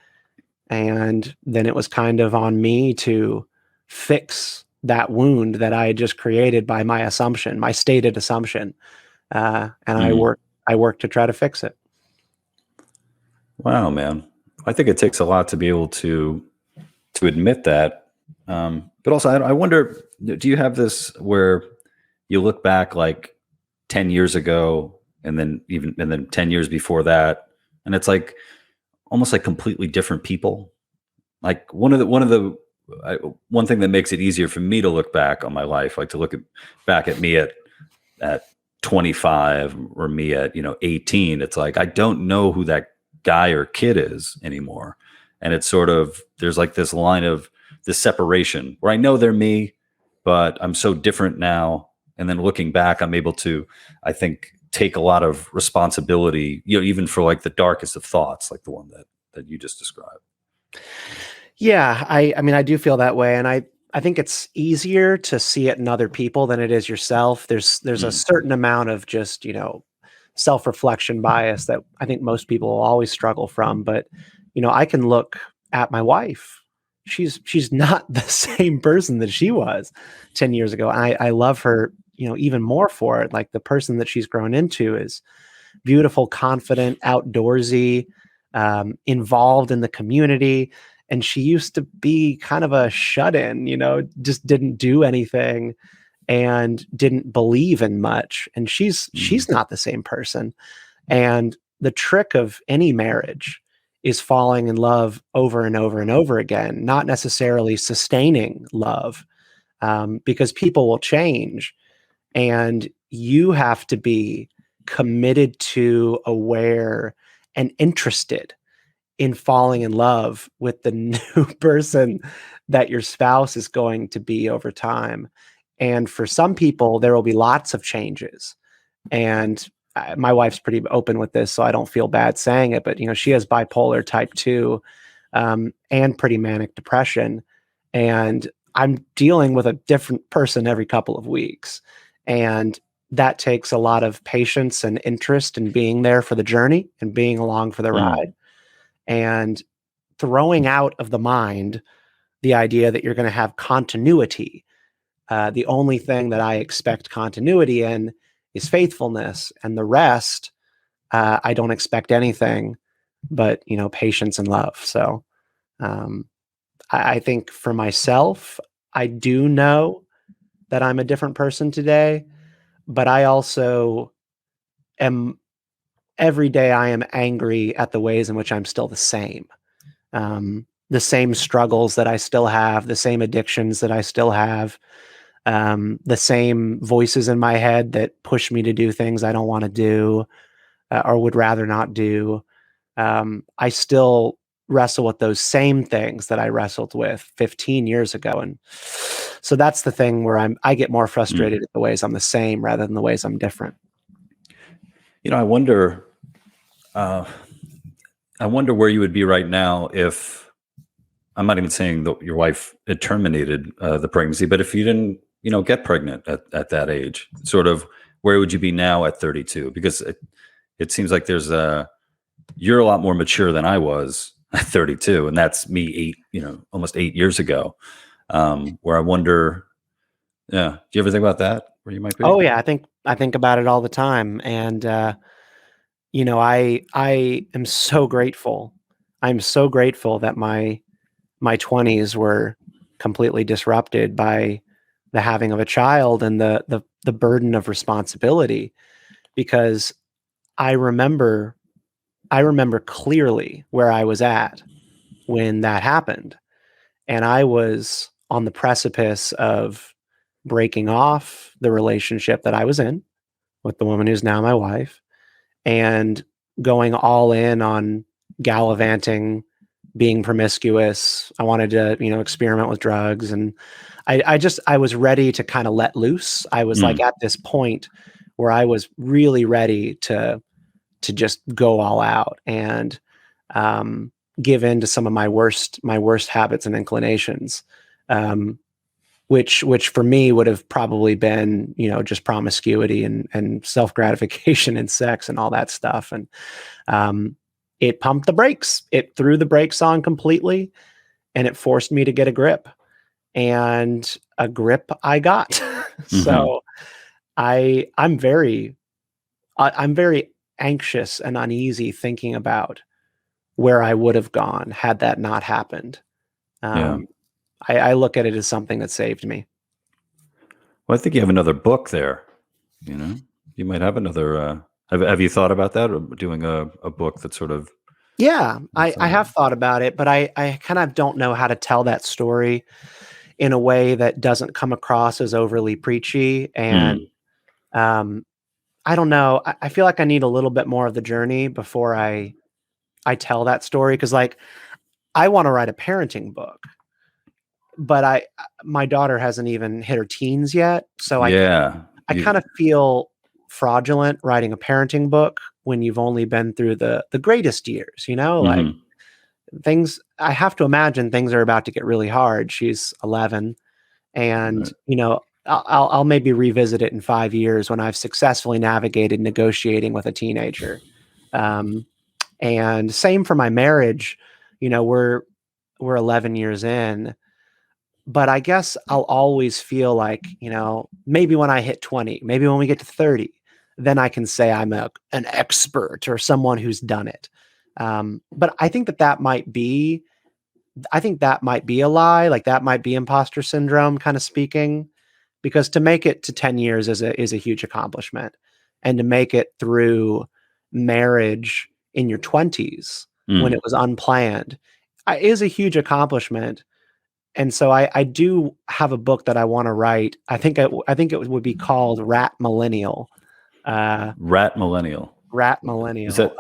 And then it was kind of on me to fix that wound that I had just created by my assumption, my stated assumption. And I worked to try to fix it.
Wow, man. I think it takes a lot to be able to admit that. But also, I wonder, do you have this where you look back like 10 years ago and then 10 years before that, and it's like almost like completely different people? Like one thing that makes it easier for me to look back on my life, like to look back at me at 25 or me at 18, it's like I don't know who that guy or kid is anymore. And it's sort of, there's like this line of this separation where I know they're me, but I'm so different now. And then looking back, I'm able to, I think, take a lot of responsibility, even for like the darkest of thoughts, like the one that you just described.
Yeah, I do feel that way. And I think it's easier to see it in other people than it is yourself. There's a certain amount of just, self-reflection bias that I think most people will always struggle from. But, I can look at my wife. She's not the same person that she was 10 years ago. I love her, even more for it. Like the person that she's grown into is beautiful, confident, outdoorsy, involved in the community. And she used to be kind of a shut-in, just didn't do anything and didn't believe in much. And she's not the same person. And the trick of any marriage is falling in love over and over and over again, not necessarily sustaining love, because people will change. And you have to be committed to, aware, and interested in falling in love with the new person that your spouse is going to be over time. And for some people, there will be lots of changes. And my wife's pretty open with this, so I don't feel bad saying it, but she has bipolar type 2, and pretty manic depression. And I'm dealing with a different person every couple of weeks. And that takes a lot of patience and interest in being there for the journey and being along for the ride, and throwing out of the mind the idea that you're going to have continuity. The only thing that I expect continuity in is faithfulness, and the rest, I don't expect anything but, patience and love. So I think for myself, I do know that I'm a different person today, but I also am, every day I am angry at the ways in which I'm still the same. The same struggles that I still have, the same addictions that I still have, the same voices in my head that push me to do things I don't want to do, or would rather not do. I still wrestle with those same things that I wrestled with 15 years ago. And so that's the thing where I get more frustrated at the ways I'm the same rather than the ways I'm different.
I wonder where you would be right now if, I'm not even saying that your wife had terminated the pregnancy, but if you didn't, get pregnant at that age, sort of where would you be now at 32? Because it seems like you're a lot more mature than I was at 32, and that's me almost 8 years ago. Where I wonder, do you ever think about that? Where you might be?
Oh yeah, I think about it all the time, and I am so grateful. I'm so grateful that my 20s were completely disrupted by the having of a child and the burden of responsibility, because I remember clearly where I was at when that happened. And I was on the precipice of breaking off the relationship that I was in with the woman who's now my wife, and going all in on gallivanting, being promiscuous. I wanted to, experiment with drugs. And I was ready to kind of let loose. I was like at this point where I was really ready to just go all out and give in to some of my worst habits and inclinations, which for me would have probably been, just promiscuity and self-gratification and sex and all that stuff. And it pumped the brakes. It threw the brakes on completely, and it forced me to get a grip. And a grip I got. So I'm very anxious and uneasy thinking about where I would have gone had that not happened. I look at it as something that saved me.
Well, I think you have another book there. You might have another. Have you thought about that, or doing a book that sort of?
Yeah, I have thought about it, but I kind of don't know how to tell that story in a way that doesn't come across as overly preachy. And I don't know. I feel like I need a little bit more of the journey before I tell that story. Because I want to write a parenting book, but my daughter hasn't even hit her teens yet. So I kind of feel fraudulent writing a parenting book when you've only been through the greatest years, like things, I have to imagine things are about to get really hard. She's 11, and, I'll maybe revisit it in 5 years when I've successfully navigated negotiating with a teenager. And same for my marriage. We're 11 years in, but I guess I'll always feel like, maybe when I hit 20, maybe when we get to 30, then I can say I'm an expert or someone who's done it. But I think that might be a lie. Like that might be imposter syndrome kind of speaking, because to make it to 10 years is a huge accomplishment. And to make it through marriage in your 20s when it was unplanned is a huge accomplishment. And so I do have a book that I want to write. I think it would be called Rat Millennial.
Rat Millennial.
Rat Millennial.
Is that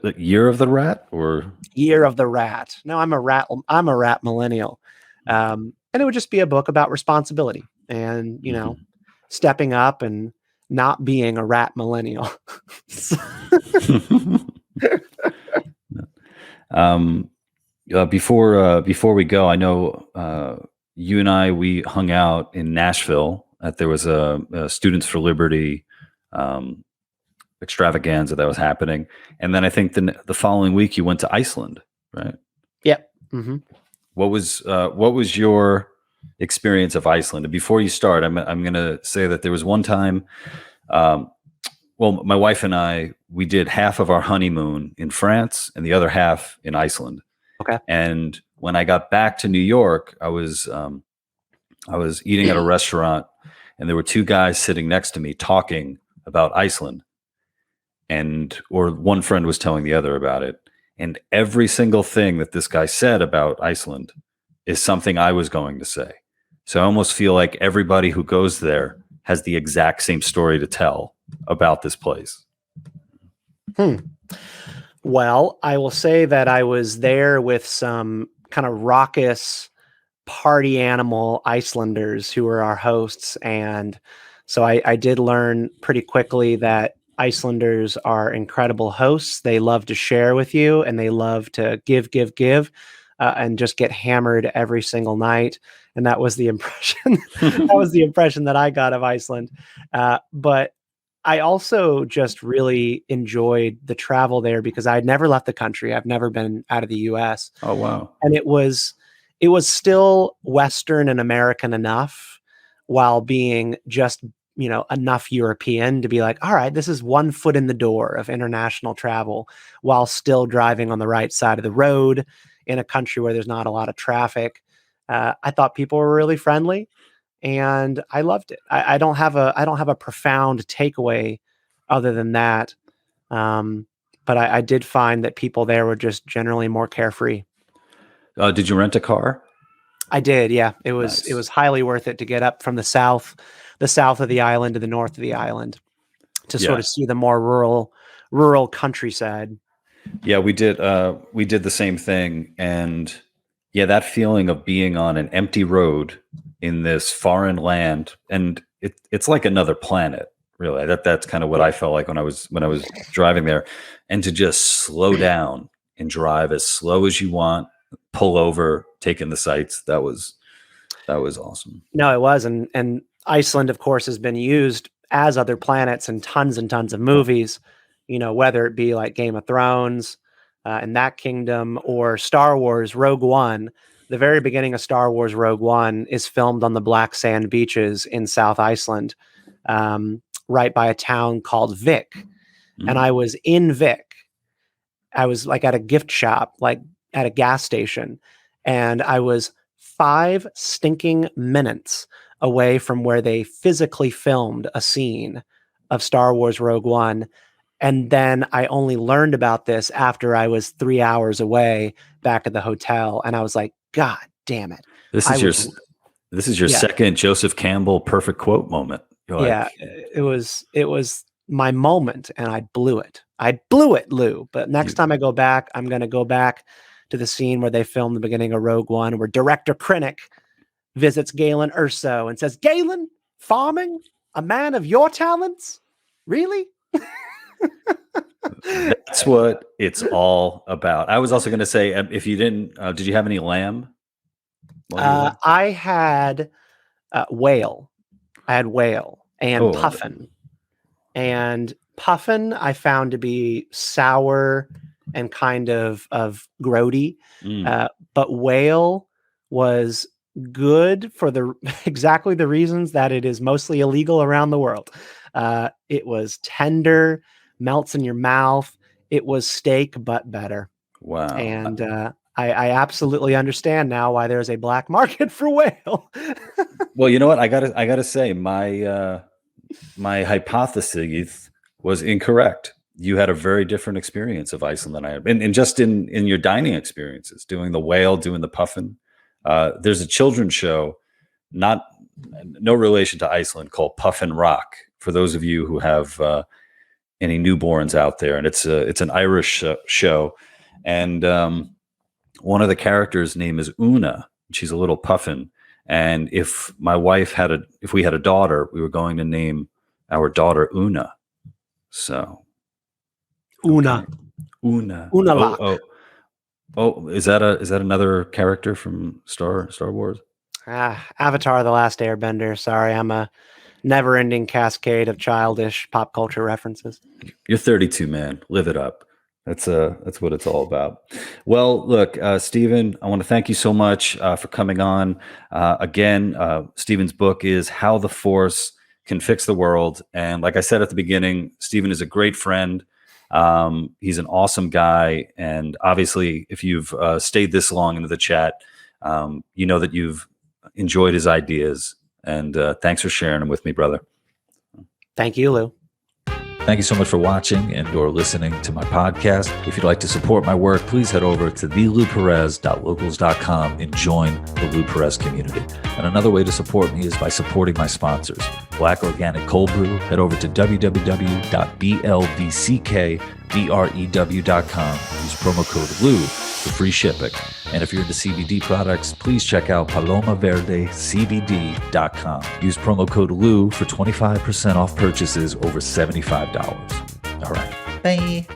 the year of the rat, or
Year of the Rat? No, I'm a rat millennial. And it would just be a book about responsibility and, stepping up and not being a rat millennial.
Before we go, I know you and I, we hung out in Nashville that there was a Students for Liberty extravaganza that was happening, and then I think the following week you went to Iceland, right?
Yep. Mm-hmm.
What was your experience of Iceland? And before you start, I'm going to say that there was one time, well, my wife and we did half of our honeymoon in France and the other half in Iceland.
Okay.
And when I got back to New York, I was eating at a restaurant, and there were two guys sitting next to me talking about Iceland, or one friend was telling the other about it. And every single thing that this guy said about Iceland is something I was going to say. So I almost feel like everybody who goes there has the exact same story to tell about this place.
Well, I will say that I was there with some kind of raucous party animal Icelanders who were our hosts. And so I did learn pretty quickly that Icelanders are incredible hosts. They love to share with you, and they love to give, and just get hammered every single night. And that was the impression. That was the impression that I got of Iceland. But I also just really enjoyed the travel there because I'd never left the country. I've never been out of the US.
Oh, wow.
And it was still Western and American enough while being just, enough European to be like, all right, this is one foot in the door of international travel while still driving on the right side of the road in a country where there's not a lot of traffic. I thought people were really friendly, and I loved it. I don't have a profound takeaway other than that. But I did find that people there were just generally more carefree.
Did you rent a car?
I did. Yeah. It was,
Nice.
It was highly worth it to get up from the south of the island to the north of the island to sort of see the more rural countryside.
Yeah, we did the same thing. And yeah, that feeling of being on an empty road in this foreign land, and it's like another planet, really. That's kind of what I felt like when I was driving there. And to just slow down and drive as slow as you want, pull over, take in the sights. That was awesome.
No, it was. And Iceland, of course, has been used as other planets in tons and tons of movies, whether it be like Game of Thrones and that kingdom, or Star Wars Rogue One. The very beginning of Star Wars Rogue One is filmed on the black sand beaches in South Iceland, right by a town called Vik. Mm-hmm. And I was in Vik. I was like at a gift shop, like at a gas station, and I was 5 stinking minutes away from where they physically filmed a scene of Star Wars Rogue One. And then I only learned about this after I was 3 hours away back at the hotel. And I was like, God damn it.
This is your second Joseph Campbell perfect quote moment.
It was my moment, and I blew it. I blew it, Lou. But next time I go back, I'm going to go back to the scene where they filmed the beginning of Rogue One, where director Krennic visits Galen Erso and says, Galen, farming? A man of your talents? Really?
That's what it's all about. I was also going to say, if you didn't, did you have any lamb?
I had whale. I had whale and puffin. And puffin I found to be sour and kind of grody. But whale was good for exactly the reasons that it is mostly illegal around the world. It was tender, melts in your mouth. It was steak, but better.
Wow.
And I absolutely understand now why there's a black market for whale.
Well, you know what? I gotta say, my hypothesis was incorrect. You had a very different experience of Iceland than I had, and just in your dining experiences, doing the whale, doing the puffin. There's a children's show, no relation to Iceland, called Puffin Rock. For those of you who have any newborns out there, and it's an Irish show, and one of the characters' name is Una. She's a little puffin, and if we had a daughter, we were going to name our daughter Una. So
Una.
Oh, is that another character from Star Wars?
Avatar: The Last Airbender. Sorry, I'm a never-ending cascade of childish pop culture references.
You're 32, man. Live it up. That's what it's all about. Well, look, Stephen, I want to thank you so much for coming on. Again, Stephen's book is How the Force Can Fix the World. And like I said at the beginning, Stephen is a great friend. He's an awesome guy. And obviously, if you've stayed this long into the chat, you know that you've enjoyed his ideas. And thanks for sharing them with me, brother.
Thank you, Lou.
Thank you so much for watching and or listening to my podcast. If you'd like to support my work, please head over to thelouperez.locals.com and join the Lou Perez community. And another way to support me is by supporting my sponsors. Black Organic Cold Brew. Head over to www.blvckbrew.com. Use promo code LOU for free shipping. And if you're into CBD products, please check out palomaverdecbd.com. Use promo code LOU for 25% off purchases over $75. All right. Bye.